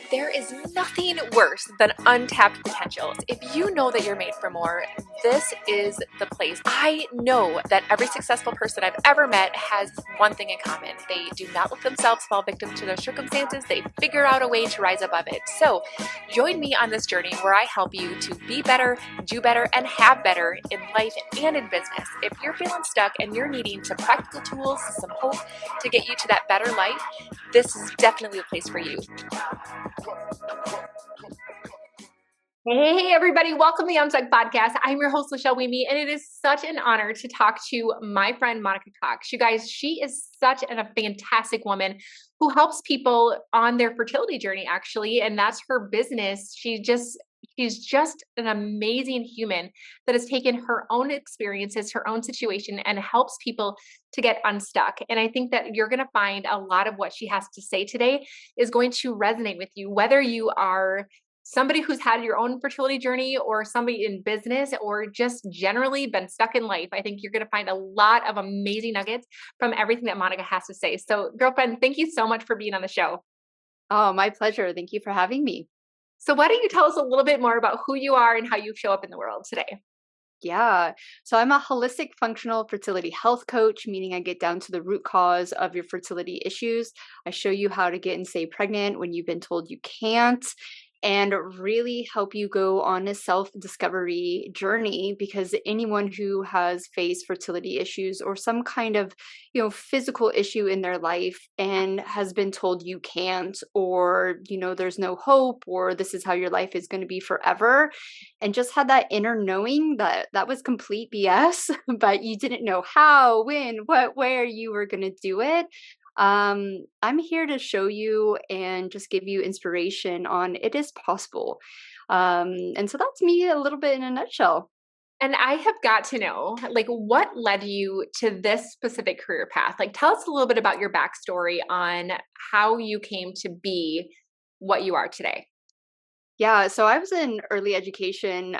There is nothing worse than untapped potentials. If you know that you're made for more, this is the place. I know that every successful person I've ever met has one thing in common. They do not let themselves fall victim to their circumstances. They figure out a way to rise above it. So join me on this journey where I help you to be better, do better, and have better in life and in business. If you're feeling stuck and you're needing some practical tools, some hope to get you to that better life, this is definitely the place for you. Hey everybody, welcome to the Unstuck Podcast. I'm your host, Lachelle Weemy, and it is such an honor to talk to my friend, Monica Cox. You guys, she is such a fantastic woman who helps people on their fertility journey, actually, and that's her business. She's just an amazing human that has taken her own experiences, her own situation, and helps people to get unstuck. And I think that you're going to find a lot of what she has to say today is going to resonate with you, whether you are somebody who's had your own fertility journey or somebody in business or just generally been stuck in life. I think you're going to find a lot of amazing nuggets from everything that Monica has to say. So girlfriend, thank you so much for being on the show. Oh, my pleasure. Thank you for having me. So why don't you tell us a little bit more about who you are and how you show up in the world today? Yeah. So I'm a holistic functional fertility health coach, meaning I get down to the root cause of your fertility issues. I show you how to get and stay pregnant when you've been told you can't, and really help you go on a self-discovery journey, because anyone who has faced fertility issues or some kind of, physical issue in their life and has been told you can't, or, there's no hope, or this is how your life is going to be forever, and just had that inner knowing that that was complete BS, but you didn't know how, when, what, where you were going to do it. I'm here to show you and just give you inspiration on it is possible. And so that's me a little bit in a nutshell. And I have got to know, what led you to this specific career path? Tell us a little bit about your backstory on how you came to be what you are today. Yeah, so I was in early education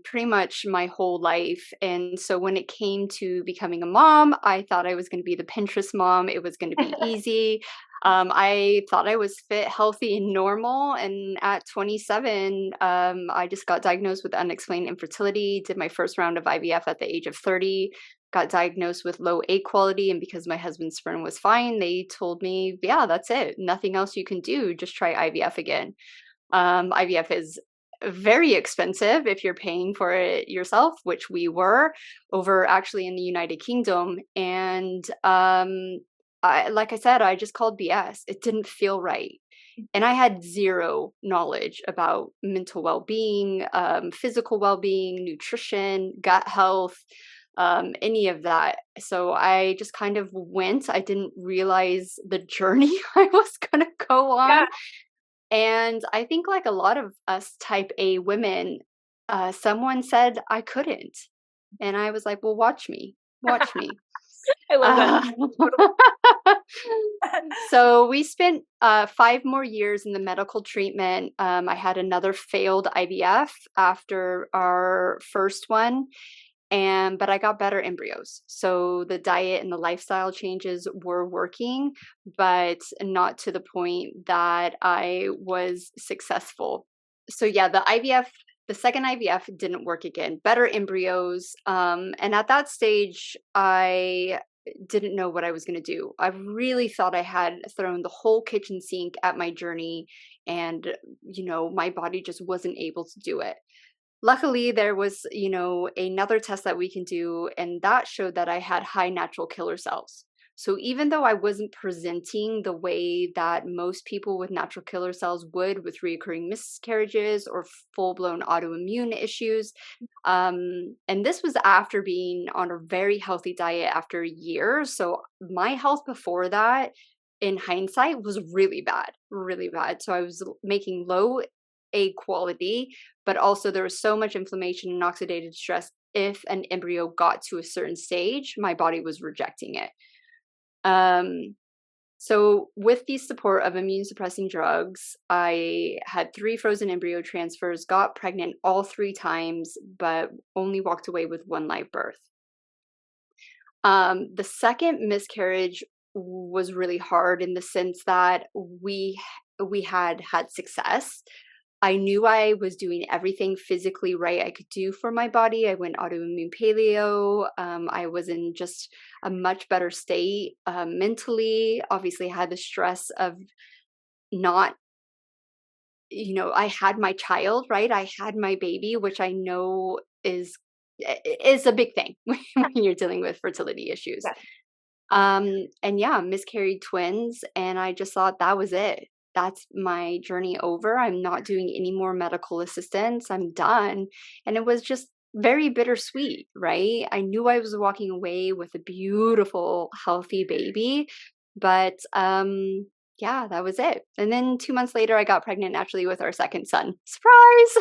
pretty much my whole life. And so when it came to becoming a mom, I thought I was going to be the Pinterest mom. It was going to be easy. I thought I was fit, healthy, and normal. And at 27, I just got diagnosed with unexplained infertility, did my first round of IVF at the age of 30, got diagnosed with low egg quality. And because my husband's sperm was fine, they told me, yeah, that's it. Nothing else you can do. Just try IVF again. IVF is very expensive if you're paying for it yourself, which we were over actually in the United Kingdom. And like I said, I just called BS. It didn't feel right. And I had zero knowledge about mental well-being, physical well-being, nutrition, gut health, any of that. So I just kind of went. I didn't realize the journey I was going to go on. Yeah. And I think, like a lot of us type A women, someone said I couldn't. And I was like, well, watch me, watch me. I love that. So we spent 5 more years in the medical treatment. I had another failed IVF after our first one. But I got better embryos. So the diet and the lifestyle changes were working, but not to the point that I was successful. So yeah, the second IVF didn't work again. Better embryos. And at that stage, I didn't know what I was going to do. I really thought I had thrown the whole kitchen sink at my journey, and my body just wasn't able to do it. Luckily, there was, another test that we can do, and that showed that I had high natural killer cells. So even though I wasn't presenting the way that most people with natural killer cells would, with recurring miscarriages or full-blown autoimmune issues, and this was after being on a very healthy diet after a year. So my health before that, in hindsight, was really bad, really bad. So I was making low egg quality, but also there was so much inflammation and oxidative stress. If an embryo got to a certain stage, my body was rejecting it. So with the support of immune suppressing drugs, I had 3 frozen embryo transfers, got pregnant all 3 times, but only walked away with 1 live birth. The second miscarriage was really hard in the sense that we we had success. I knew I was doing everything physically right I could do for my body. I went autoimmune paleo. I was in just a much better state mentally. Obviously, I had the stress of not, I had my child, right? I had my baby, which I know is a big thing when you're dealing with fertility issues. Yeah. And yeah, miscarried twins, and I just thought that was it. That's my journey over. I'm not doing any more medical assistance. I'm done. And it was just very bittersweet, right? I knew I was walking away with a beautiful, healthy baby, but yeah, that was it. And then 2 months later, I got pregnant naturally with our second son. Surprise!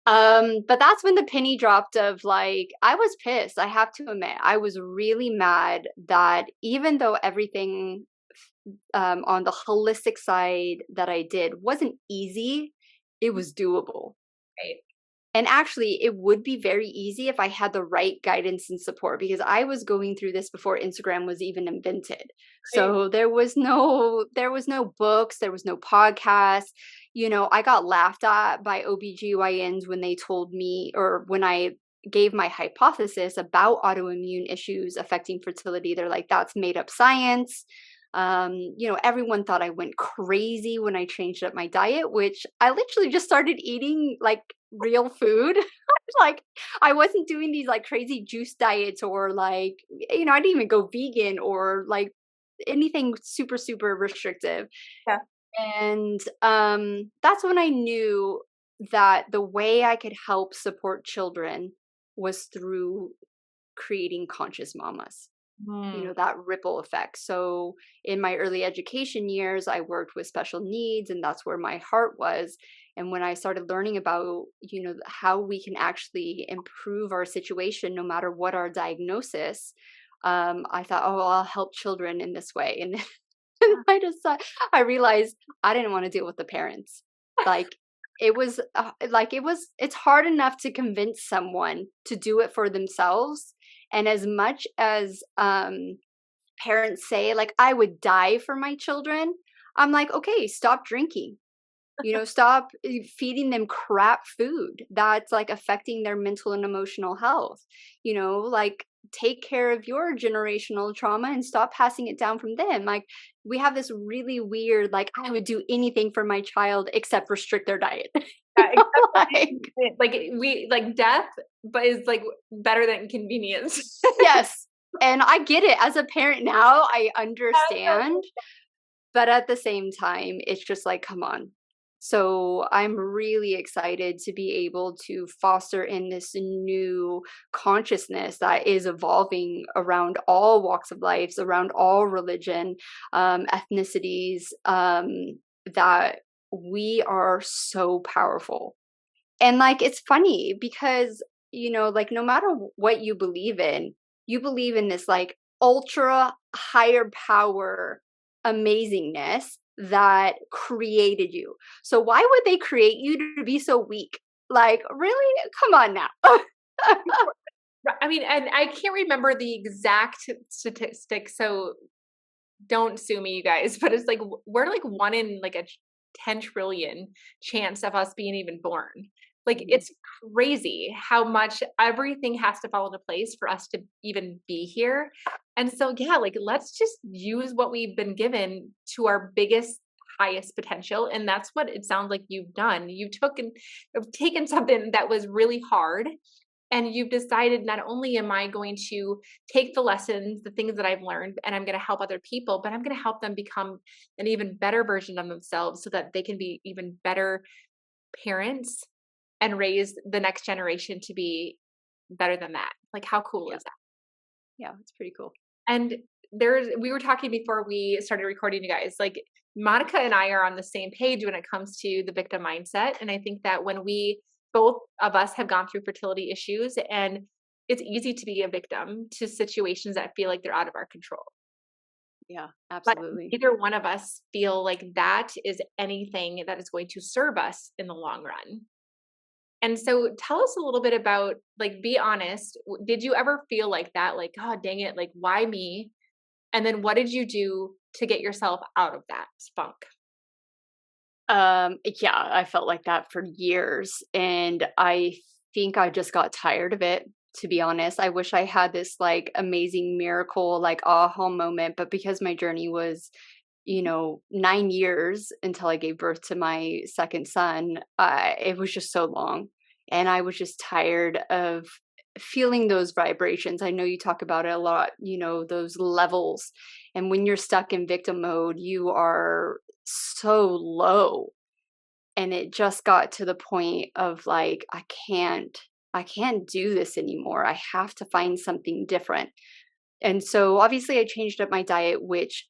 But that's when the penny dropped of like, I was pissed. I have to admit, I was really mad that even though everything on the holistic side that I did wasn't easy, it was doable. Right. And actually, it would be very easy if I had the right guidance and support because I was going through this before Instagram was even invented. Right. So there was no books, there was no podcast. I got laughed at by OBGYNs when they told me or when I gave my hypothesis about autoimmune issues affecting fertility. They're like, that's made up science. Everyone thought I went crazy when I changed up my diet, which I literally just started eating like real food. Like I wasn't doing these like crazy juice diets or like, I didn't even go vegan or like anything super, super restrictive. Yeah. And that's when I knew that the way I could help support children was through creating conscious mamas, Mm. that ripple effect. So in my early education years, I worked with special needs, and that's where my heart was. And when I started learning about, how we can actually improve our situation no matter what our diagnosis, I thought, oh, well, I'll help children in this way. And then I realized I didn't want to deal with the parents. Like it's hard enough to convince someone to do it for themselves. And as much as parents say like I would die for my children, I'm like, okay, stop drinking. Stop feeding them crap food that's like affecting their mental and emotional health. Like take care of your generational trauma and stop passing it down from them. Like we have this really weird, like I would do anything for my child except restrict their diet. Yeah, Like, like we like death, but is like better than convenience. yes. And I get it as a parent now, I Yeah. understand. But at the same time, it's just like, come on. So I'm really excited to be able to foster in this new consciousness that is evolving around all walks of life, around all religion, ethnicities, that we are so powerful. And like, it's funny because, like, no matter what you believe in this like ultra higher power amazingness that created you. So why would they create you to be so weak? Like, really? Come on now. I mean, and I can't remember the exact statistic, so don't sue me, you guys. But it's like we're like one in like a 10 trillion chance of us being even born. Like Mhm. it's crazy how much everything has to fall into place for us to even be here. And so yeah, like let's just use what we've been given to our biggest highest potential, and that's what it sounds like you've done. You took and have taken something that was really hard, and you've decided not only am I going to take the lessons, the things that I've learned, and I'm going to help other people, but I'm going to help them become an even better version of themselves so that they can be even better parents and raise the next generation to be better than that. Like, how cool Yeah. is that? Yeah. It's pretty cool. And we were talking before we started recording, you guys, like, Monica and I are on the same page when it comes to the victim mindset. And I think that when both of us have gone through fertility issues, and it's easy to be a victim to situations that feel like they're out of our control. Yeah. But Absolutely. neither one of us feel like that is anything that is going to serve us in the long run. And so tell us a little bit about, like, be honest. Did you ever feel like that? Like, God dang it, like, why me? And then what did you do to get yourself out of that funk? Yeah, I felt like that for years, and I think I just got tired of it, to be honest. I wish I had this like amazing miracle, like aha moment, but because my journey was, 9 years until I gave birth to my second son, it was just so long. And I was just tired of feeling those vibrations. I know you talk about it a lot, those levels. And when you're stuck in victim mode, you are so low, and it just got to the point of like I can't do this anymore. I have to find something different. And so obviously I changed up my diet, which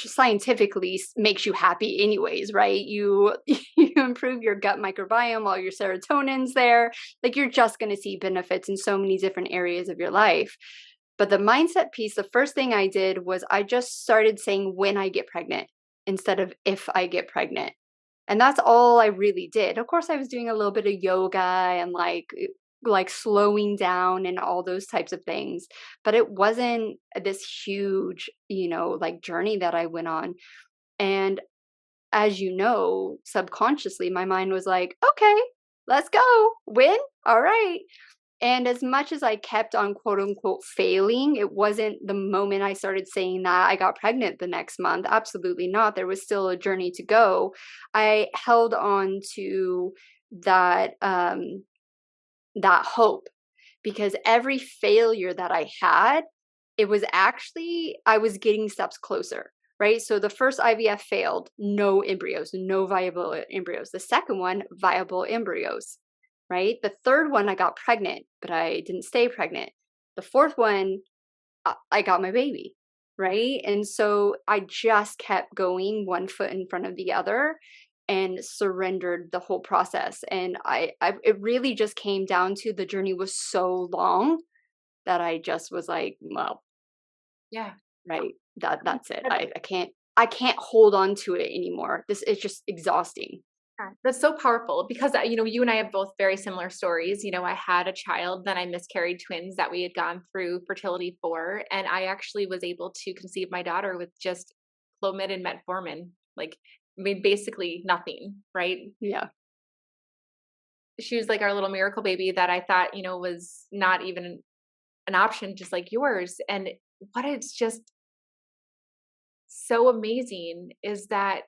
scientifically makes you happy anyways, right? You you improve your gut microbiome, all your serotonin's there. Like you're just going to see benefits in so many different areas of your life. But the mindset piece, the first thing I did was I just started saying when I get pregnant instead of if I get pregnant. And that's all I really did. Of course, I was doing a little bit of yoga and like slowing down and all those types of things, but it wasn't this huge, like journey that I went on. And as you know, subconsciously my mind was like, "Okay, let's go. Win. All right." And as much as I kept on quote unquote failing, it wasn't the moment I started saying that I got pregnant the next month. Absolutely not. There was still a journey to go. I held on to that that hope, because every failure that I had, it was actually I was getting steps closer. Right. So the first IVF failed, no embryos, no viable embryos. The second one, viable embryos. Right? The third one, I got pregnant, but I didn't stay pregnant. The fourth one, I got my baby. Right? And so I just kept going one foot in front of the other and surrendered the whole process. And it really just came down to the journey was so long that I just was like, well, Yeah. right, that's it. I can't hold on to it anymore. This is just exhausting. Yeah, that's so powerful because, you and I have both very similar stories. I had a child, then I miscarried twins that we had gone through fertility for, and I actually was able to conceive my daughter with just Clomid and metformin, like, I mean, basically nothing, right? Yeah. She was like our little miracle baby that I thought, was not even an option, just like yours. And what it's just so amazing is that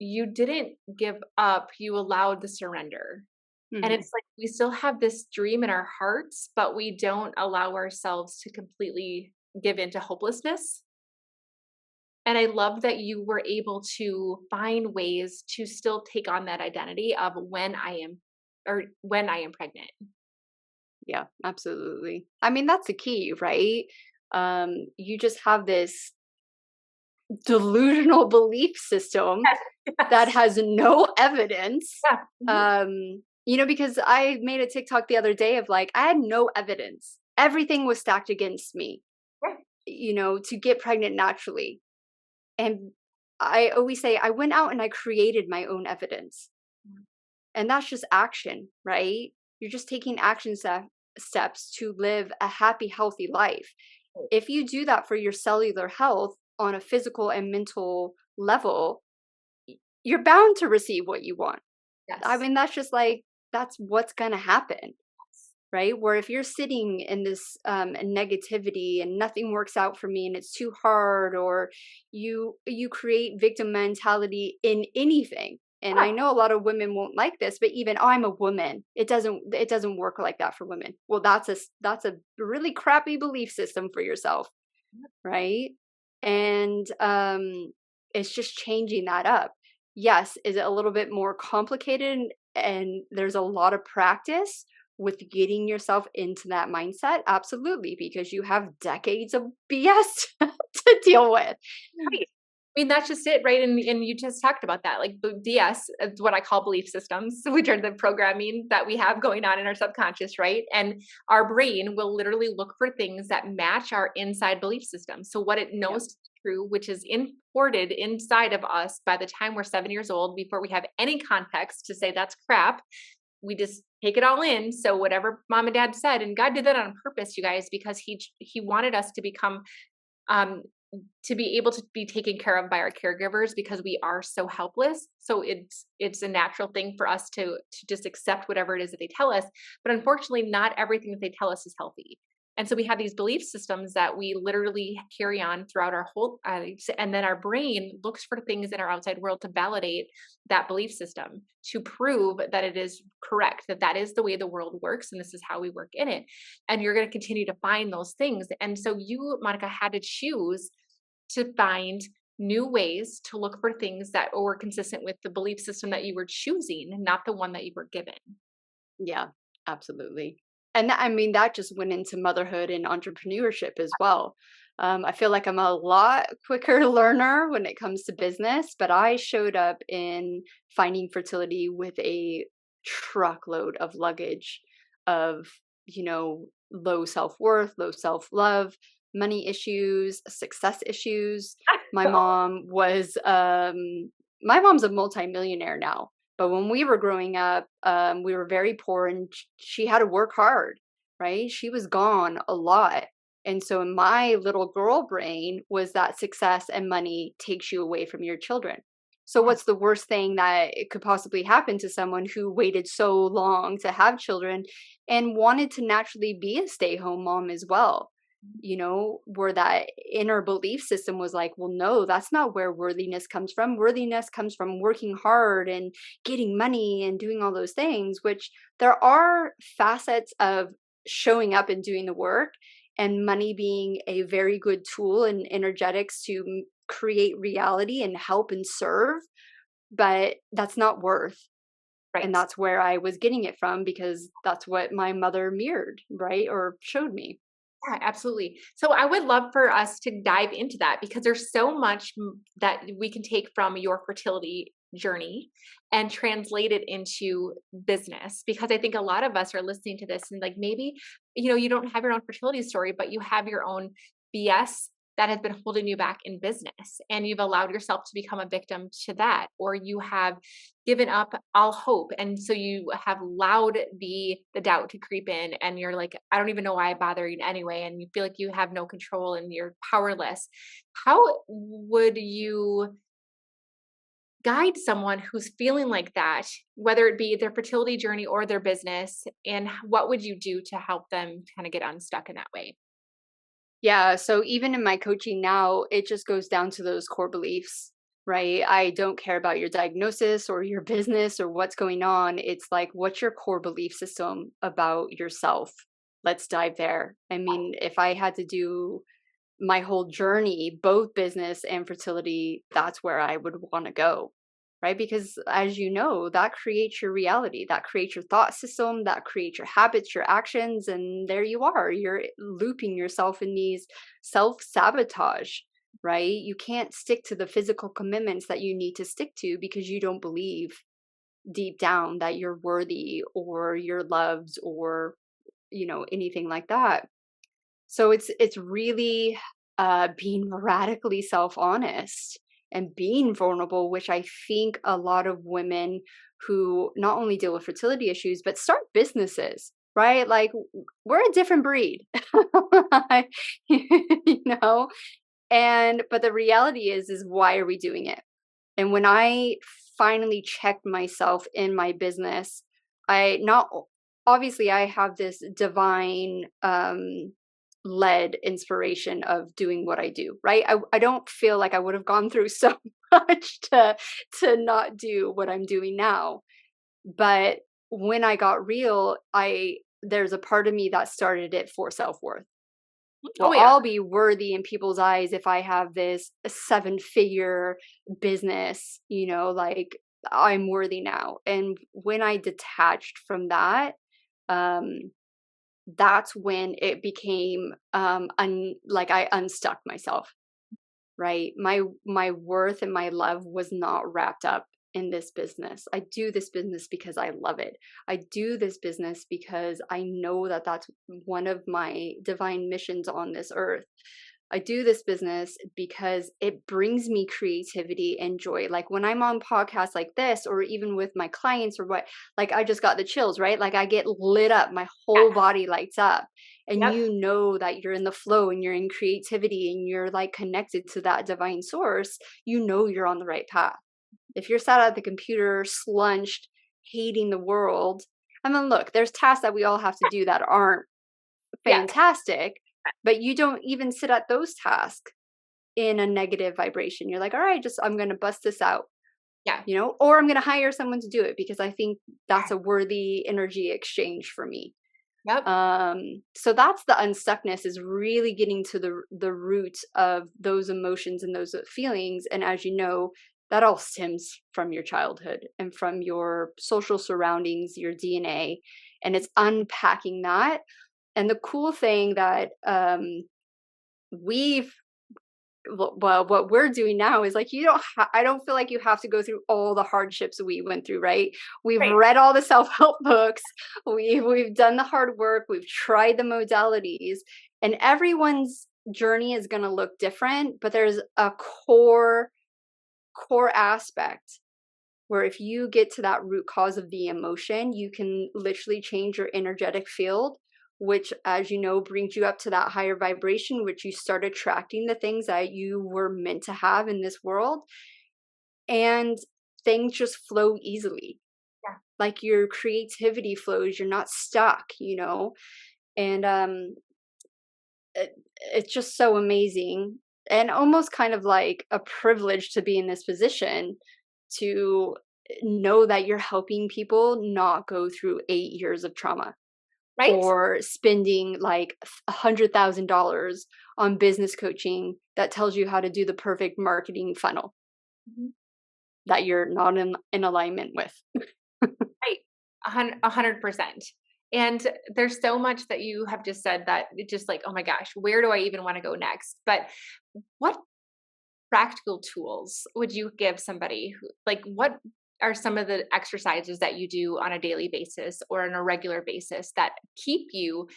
you didn't give up, you allowed the surrender. And Hmm. it's like we still have this dream in our hearts, but we don't allow ourselves to completely give into hopelessness. And I love that you were able to find ways to still take on that identity of when I am pregnant. Yeah, absolutely. I mean, that's the key, right? You just have this delusional belief system Yes. that Yes. has no evidence. Yeah. Mhm. Because I made a TikTok the other day of like, I had no evidence. Everything was stacked against me, Right. to get pregnant naturally. And I always say, I went out and I created my own evidence. And that's just action, right? You're just taking steps to live a happy, healthy life. If you do that for your cellular health on a physical and mental level, you're bound to receive what you want. I Yes. mean, that's just like, that's what's going to happen, right? Where if you're sitting in this negativity and nothing works out for me and it's too hard, or you create victim mentality in anything. And Yeah. I know a lot of women won't like this, but even, oh, I'm a woman. It doesn't work like that for women. Well, that's a really crappy belief system for yourself, right? And it's just changing that up. Yes, is it a little bit more complicated, and there's a lot of practice with getting yourself into that mindset? Absolutely, because you have decades of BS to deal with. Right. I mean, that's just it, right? And you just talked about that, like the DS is what I call belief systems, which are the programming that we have going on in our subconscious, right? And our brain will literally look for things that match our inside belief system. So what it Yeah. knows to be true, which is imported inside of us by the time we're 7 years old, before we have any context to say that's crap, we just take it all in. So whatever mom and dad said, and God did that on purpose, you guys, because he wanted us to become um, to be able to be taken care of by our caregivers because we are so helpless. So it's a natural thing for us to just accept whatever it is that they tell us. But unfortunately, not everything that they tell us is healthy. And so we have these belief systems that we literally carry on throughout our whole lives. And then our brain looks for things in our outside world to validate that belief system, to prove that it is correct, that that is the way the world works and this is how we work in it. And you're going to continue to find those things. And so you, Monica, had to choose to find new ways to look for things that were consistent with the belief system that you were choosing, not the one that you were given. Yeah, absolutely. And I mean, that just went into motherhood and entrepreneurship as well. I feel like I'm a lot quicker learner when it comes to business, but I showed up in finding fertility with a truckload of luggage of, low self worth, low self love, money issues, success issues. My mom was, my mom's a multimillionaire now, but when we were growing up, we were very poor and she had to work hard, right? She was gone a lot. And so in my little girl brain was that success and money takes you away from your children. So Yeah. what's the worst thing that it could possibly happen to someone who waited so long to have children and wanted to naturally be a stay-home mom as well? Where that inner belief system was like, well, no, that's not where worthiness comes from. Worthiness comes from working hard and getting money and doing all those things, which there are facets of showing up and doing the work, and money being a very good tool and energetics to create reality and help and serve. But that's not worth. And Right. that's where I was getting it from because that's what my mother mirrored, right? Or showed me. Yeah, absolutely. So I would love for us to dive into that because there's so much that we can take from your fertility journey and translate it into business. Because I think a lot of us are listening to this and like maybe, you don't have your own fertility story, but you have your own BS that has been holding you back in business and you've allowed yourself to become a victim to that, or you have given up all hope and so you have allowed the doubt to creep in and you're like, I don't even know why I bothered anyway, and you feel like you have no control and you're powerless. How would you guide someone who's feeling like that, whether it be their fertility journey or their business, and what would you do to help them kind of get unstuck in that way? Yeah, so even in my coaching now, it just goes down to those core beliefs, right? I don't care about your diagnosis or your business or what's going on. It's like, what's your core belief system about yourself? Let's dive there. I mean, if I had to do my whole journey, both business and fertility, that's where I would want to go. Right. Because as you know, that creates your reality, that creates your thought system, that creates your habits, your actions. And there you are. You're looping yourself in these self sabotage, right? You can't stick to the physical commitments that you need to stick to because you don't believe deep down that you're worthy or you're loved or, anything like that. So it's really being radically self-honest and being vulnerable, which I think a lot of women who not only deal with fertility issues but start businesses, right? Like we're a different breed, you know. And but the reality is why are we doing it? And when I finally checked myself in my business, I not obviously I have this divine led inspiration of doing what I do, right? I don't feel like I would have gone through so much to not do what I'm doing now. But when I got real, I there's a part of me that started it for self-worth. Oh Well, yeah. I'll be worthy in people's eyes if I have this seven-figure business, like I'm worthy now. And when I detached from that, um, that's when it became like I unstuck myself, right? My worth and my love was not wrapped up in this business. I do this business because I love it. I do this business because I know that that's one of my divine missions on this earth. I do this business because it brings me creativity and joy. Like when I'm on podcasts like this, or even with my clients or what, like I just got the chills, right? Like I get lit up, my whole Yes. body lights up. And Yep. you know that you're in the flow and you're in creativity and you're like connected to that divine source, you know you're on the right path. If you're sat at the computer, slunched, hating the world, I mean, look, there's tasks that we all have to do that aren't Yes. fantastic, but you don't even sit at those tasks in a negative vibration. You're like, all right, just I'm going to bust this out, Yeah. or I'm going to hire someone to do it because I think that's a worthy energy exchange for me. Yep. So that's the unstuckness, is really getting to the root of those emotions and those feelings. And as you know, that all stems from your childhood and from your social surroundings, your DNA, and it's unpacking that. And the cool thing that we've well, what we're doing now is like, I don't feel like you have to go through all the hardships we went through, right? We've Right. read all the self-help books, we've done the hard work, we've tried the modalities, and everyone's journey is going to look different, but there's a core aspect where if you get to that root cause of the emotion, you can literally change your energetic field, which, as you know, brings you up to that higher vibration, which you start attracting the things that you were meant to have in this world. And things just flow easily. Yeah. Like your creativity flows, you're not stuck. And it's just so amazing and almost kind of like a privilege to be in this position, to know that you're helping people not go through 8 years of trauma Right. or spending like $100,000 on business coaching that tells you how to do the perfect marketing funnel Mhm. that you're not in alignment with. Right. 100%. And there's so much that you have just said that it just like, oh my gosh, where do I even want to go next? But what practical tools would you give somebody who, like, what are some of the exercises that you do on a daily basis or on a regular basis that keep you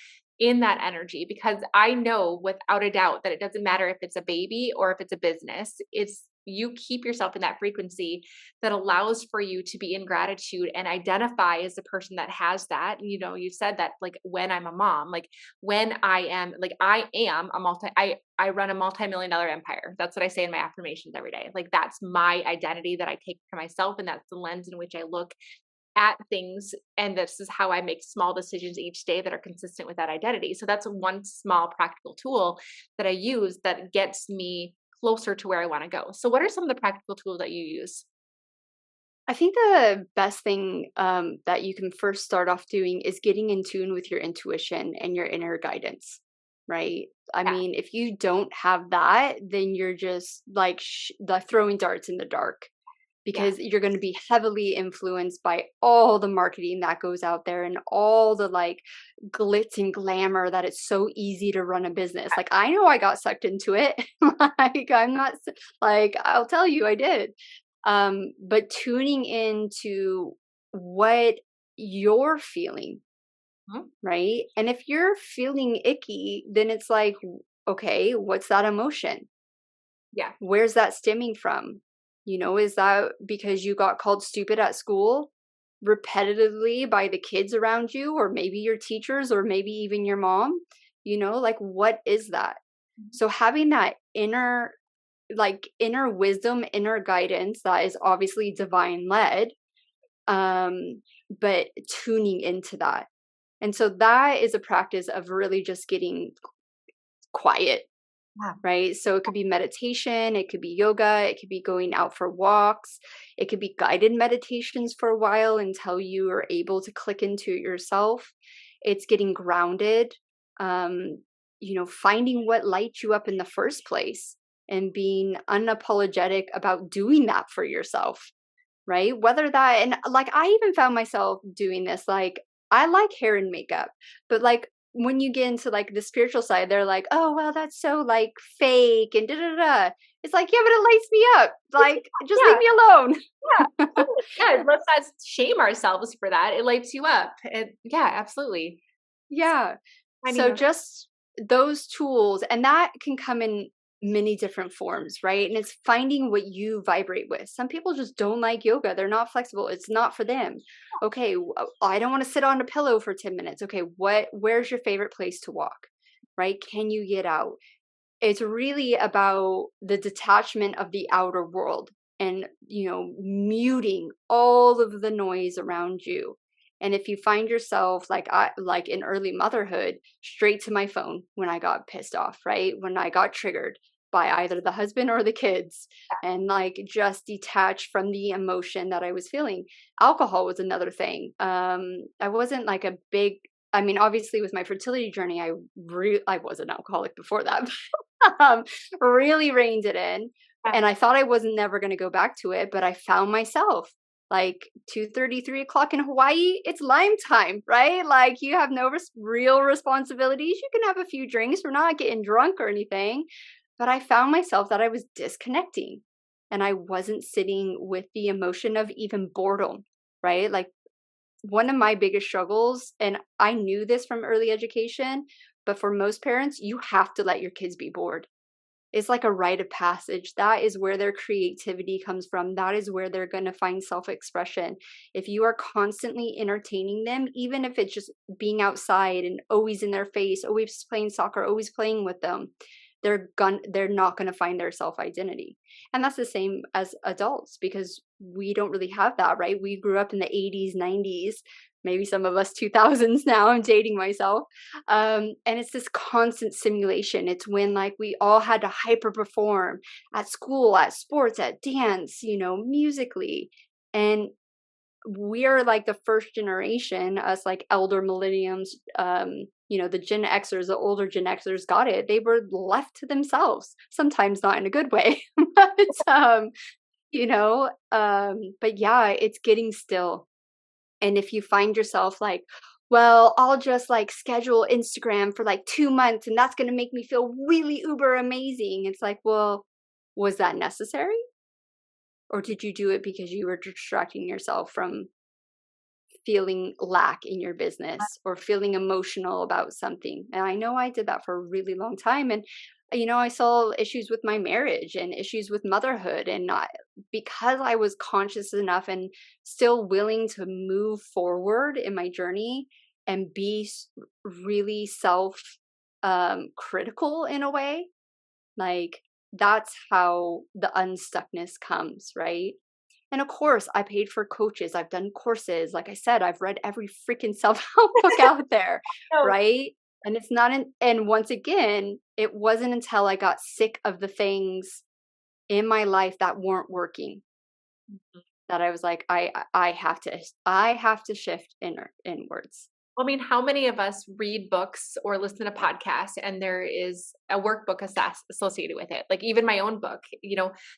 in that energy? Because I know without a doubt that it doesn't matter if it's a baby or if it's a business, it's you keep yourself in that frequency that allows for you to be in gratitude and identify as the person that has that. You said that, like, when I'm a mom, like when I am a I run a multi-million dollar empire. That's what I say in my affirmations every day. Like that's my identity that I take for myself. And that's the lens in which I look at things. And this is how I make small decisions each day that are consistent with that identity. So that's one small practical tool that I use that gets me closer to where I want to go. So what are some of the practical tools that you use? I think the best thing that you can first start off doing is getting in tune with your intuition and your inner guidance, right? I Yeah. mean, if you don't have that, then you're just like throwing darts in the dark, Yeah. because you're going to be heavily influenced by all the marketing that goes out there and all the like glitz and glamour that it's so easy to run a business. Like I know I got sucked into it. Like I'm not like, I'll tell you I did. But tuning into what you're feeling, Mhm. right? And if you're feeling icky, then it's like, okay, what's that emotion? Yeah. Where's that stemming from? Is that because you got called stupid at school repetitively by the kids around you, or maybe your teachers, or maybe even your mom? Like what is that? Mhm. So having that inner wisdom, inner guidance that is obviously divine led, um, but tuning into that. And so that is a practice of really just getting quiet, Yeah. right? So it could be meditation, it could be yoga, it could be going out for walks, it could be guided meditations for a while until you are able to click into it yourself. It's getting grounded, finding what lights you up in the first place and being unapologetic about doing that for yourself, right? Whether that, and like I even found myself doing this, like I like hair and makeup, but like when you get into like the spiritual side, they're like, oh, well, that's so like fake and da da da. It's like, yeah, but it lights me up. Like, just leave Yeah. me alone. Yeah. Totally. Yeah. Let's not shame ourselves for that. It lights you up. Yeah, absolutely. Yeah. Finding So those. those tools, and that can come in many different forms, right? And it's finding what you vibrate with. Some people just don't like yoga. They're not flexible. It's not for them. Okay, I don't want to sit on a pillow for 10 minutes. Okay, where's your favorite place to walk? Right? Can you get out? It's really about the detachment of the outer world and, muting all of the noise around you. And if you find yourself like in early motherhood, straight to my phone when I got pissed off, right? When I got triggered by either the husband or the kids, and like just detached from the emotion that I was feeling. Alcohol was another thing. I wasn't like a big, I mean, obviously with my fertility journey, I was an alcoholic before that. Really reined it in. And I thought I was never going to go back to it, but I found myself like 2:30, 3 o'clock in Hawaii. It's lime time, right? Like you have no real responsibilities. You can have a few drinks. We're not getting drunk or anything. But I found myself that I was disconnecting and I wasn't sitting with the emotion of even boredom, right? Like one of my biggest struggles, and I knew this from early education, but for most parents, you have to let your kids be bored. It's like a rite of passage. That is where their creativity comes from. That is where they're going to find self expression. If you are constantly entertaining them, even if it's just being outside and always in their face, always playing soccer, always playing with them, they're not going to find their self identity. And that's the same as adults because we don't really have that, right? We grew up in the 80s, 90s, maybe some of us 2000s now. I'm dating myself. And it's this constant simulation. It's when like we all had to hyper perform at school, at sports, at dance, musically. And we are like the first generation, us like elder millenniums, the Gen Xers, the older Gen Xers got it. They were left to themselves, sometimes not in a good way, but, but yeah, it's getting still. And if you find yourself like, well, I'll just like schedule Instagram for like 2 months and that's going to make me feel really uber amazing. It's like, well, was that necessary? Or did you do it because you were distracting yourself from feeling lack in your business or feeling emotional about something? And I know I did that for a really long time. And, I saw issues with my marriage and issues with motherhood. And not because I was conscious enough and still willing to move forward in my journey and be really self critical in a way, like that's how the unstuckness comes, right? And of course, I paid for coaches. I've done courses. Like I said, I've read every freaking self-help book out there, No. right? And it's not and once again, it wasn't until I got sick of the things in my life that weren't working that I was like, I have to shift inwards. I mean, how many of us read books or listen to podcasts and there is a workbook associated with it? Like even my own book,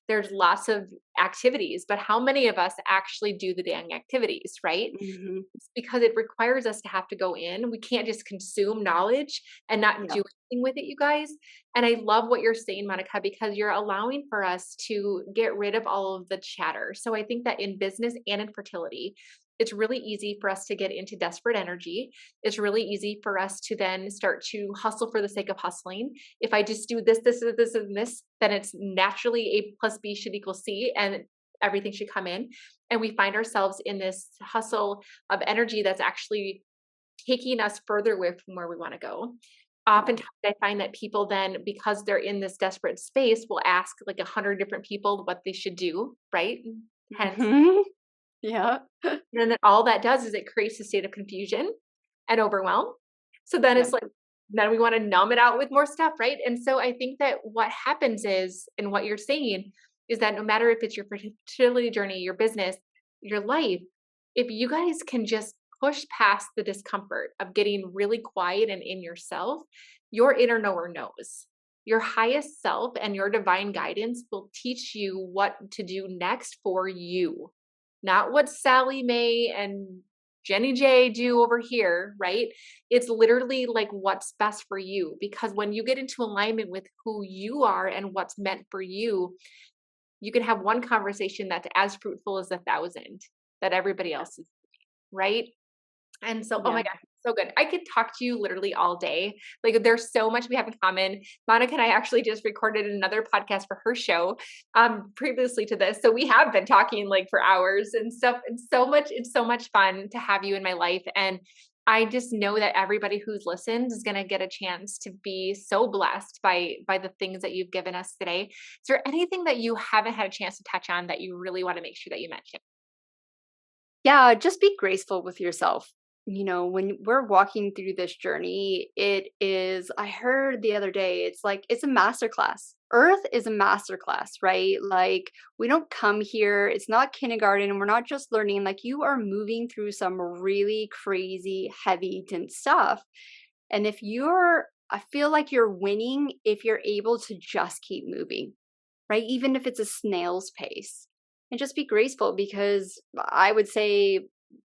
there's lots of activities, but how many of us actually do the dang activities, right? Hmm. It's because it requires us to have to go in. We can't just consume knowledge and not Yeah. do anything with it, you guys. And I love what you're saying, Monica, because you're allowing for us to get rid of all of the chatter. So I think that in business and in fertility, it's really easy for us to get into desperate energy. It's really easy for us to then start to hustle for the sake of hustling. If I just do this, and this, then it's naturally A plus B should equal C and everything should come in. And we find ourselves in this hustle of energy that's actually taking us further away from where we want to go. Oftentimes, I find that people then, because they're in this desperate space, will ask like 100 different people what they should do, right? Hence, Hmm. Yeah. and then all that does is it creates a state of confusion and overwhelm. So then Yep. it's like, then we want to numb it out with more stuff, right? And so I think that what happens is, and what you're saying is that no matter if it's your fertility journey, your business, your life, if you guys can just push past the discomfort of getting really quiet and in yourself, your inner knower knows. Your highest self and your divine guidance will teach you what to do next for you, not what Sally Mae and Jenny J do over here, right? It's literally like what's best for you. Because when you get into alignment with who you are and what's meant for you, you can have one conversation that's as fruitful as 1,000 that everybody else is, right? And so, oh my Yeah. gosh, So good. I could talk to you literally all day. Like there's so much we have in common. Monica and I actually just recorded another podcast for her show previously to this. So we have been talking like for hours and stuff. It's so much fun to have you in my life. And I just know that everybody who's listened is going to get a chance to be so blessed by the things that you've given us today. Is there anything that you haven't had a chance to touch on that you really want to make sure that you mention? Yeah, just be graceful with yourself. When we're walking through this journey, I heard the other day, it's like, it's a masterclass. Earth is a masterclass, right? Like, we don't come here, it's not kindergarten, and we're not just learning. Like, you are moving through some really crazy, heavy, dense stuff. And I feel like you're winning if you're able to just keep moving, right? Even if it's a snail's pace. And just be graceful, because I would say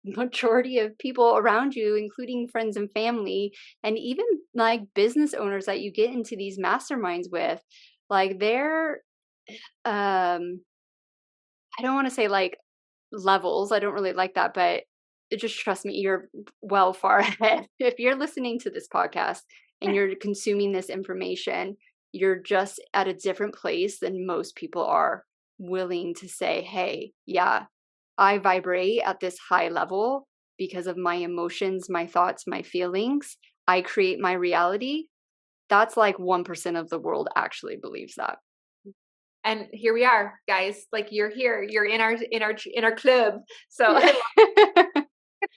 majority of people around you, including friends and family, and even like business owners that you get into these masterminds with, like they're I don't want to say like levels. I don't really like that, but just trust me, you're well far ahead. If you're listening to this podcast and you're consuming this information, you're just at a different place than most people are willing to say, hey, yeah, I vibrate at this high level because of my emotions, my thoughts, my feelings. I create my reality. That's like 1% of the world actually believes that. And here we are, guys. Like you're here, you're in our club. So Yeah.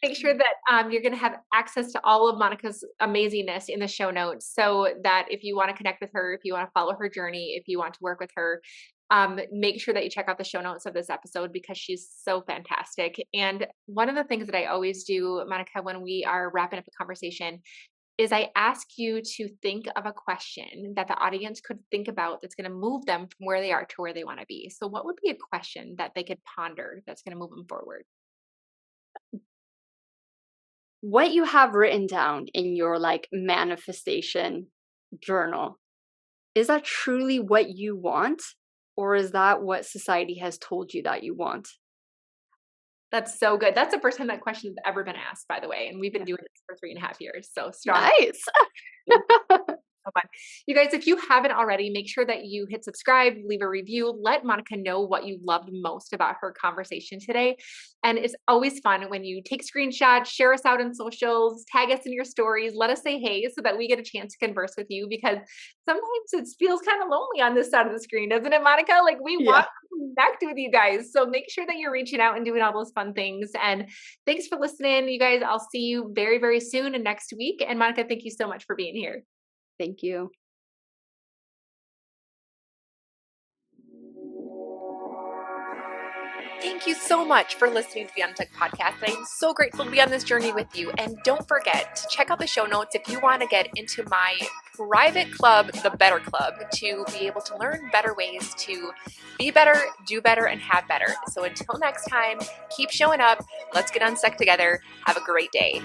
make sure that you're going to have access to all of Monica's amazingness in the show notes, so that if you want to connect with her, if you want to follow her journey, if you want to work with her, make sure that you check out the show notes of this episode, because she's so fantastic. And one of the things that I always do, Monica, when we are wrapping up a conversation, is I ask you to think of a question that the audience could think about that's going to move them from where they are to where they want to be. So what would be a question that they could ponder that's going to move them forward? What you have written down in your like manifestation journal, is that truly what you want? Or is that what society has told you that you want? That's so good. That's the first time that question has ever been asked, by the way. And we've been Yeah. doing this for 3.5 years. So strong. Nice. So fun. You guys, if you haven't already, make sure that you hit subscribe, leave a review, let Monica know what you loved most about her conversation today. And it's always fun when you take screenshots, share us out on socials, tag us in your stories, let us say hey, so that we get a chance to converse with you, because sometimes it feels kind of lonely on this side of the screen, doesn't it, Monica? Like we want Yeah. to connect with you guys. So make sure that you're reaching out and doing all those fun things. And thanks for listening, you guys. I'll see you very, very soon and next week. And Monica, thank you so much for being here. Thank you. Thank you so much for listening to the Untucked Podcast. I'm so grateful to be on this journey with you. And don't forget to check out the show notes if you want to get into my private club, the Better Club, to be able to learn better ways to be better, do better, and have better. So until next time, keep showing up. Let's get unstuck together. Have a great day.